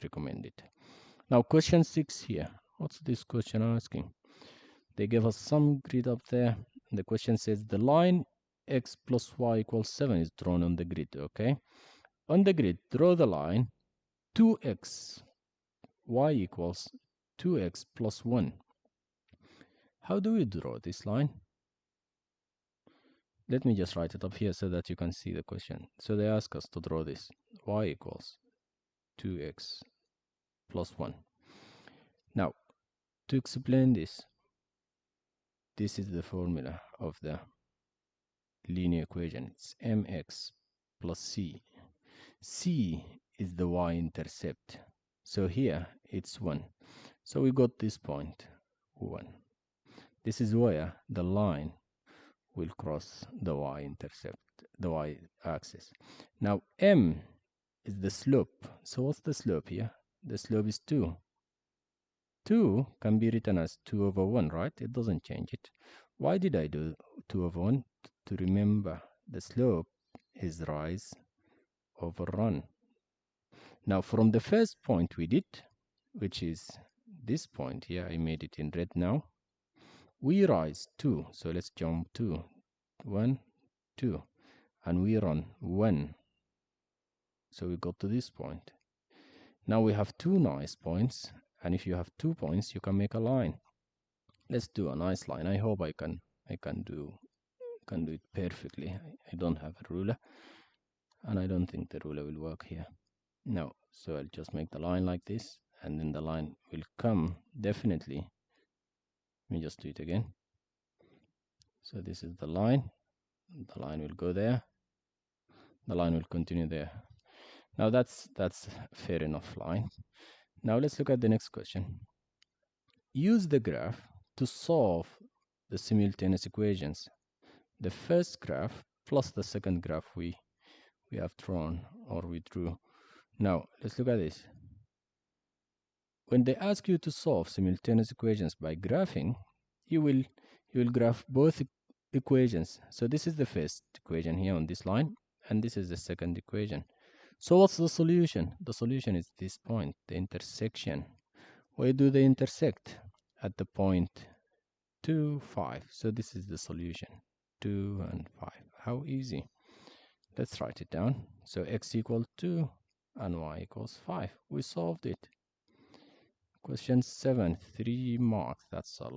recommended. Now question 6 here. What's this question asking? They give us some grid up there. The question says the line x plus y equals 7 is drawn on the grid. Okay, on the grid, draw the line 2x y equals 2x plus 1. How do we draw this line? Let me just write it up here so that you can see the question. So they ask us to draw this y equals 2x plus 1. Now, to explain this is the formula of the linear equation. It's mx plus c. C is the y-intercept. So here it's 1. So we got this point, 1. This is where the line will cross the y-intercept, the y-axis. Now m is the slope. So what's the slope here? The slope is 2. 2 can be written as 2 over 1, right? It doesn't change it. Why did I do 2 over 1? To remember the slope is rise over run. Now from the first point we did, which is this point here, I made it in red now, we rise 2. So let's jump 2. 1, 2. And we run 1. So we got to this point. Now we have 2 nice points. And if you have 2 points, you can make a line. Let's do a nice line. I hope I can do it perfectly. I don't have a ruler, and I don't think the ruler will work here. No, so I'll just make the line like this, and then the line will come definitely. Let me just do it again. So this is the line. The line will go there. The line will continue there. Now that's fair enough line. Now let's look at the next question. Use the graph to solve the simultaneous equations. The first graph plus the second graph we have drawn, or we drew. Now let's look at this. When they ask you to solve simultaneous equations by graphing, you will graph both equations. So this is the first equation here on this line, and this is the second equation. So what's the solution? The solution is this point, the intersection. Where do they intersect? At the point 2, 5. So this is the solution, 2 and 5. How easy. Let's write it down. So x equals 2 and y equals 5. We solved it. Question 7, 3 marks. That's a lot.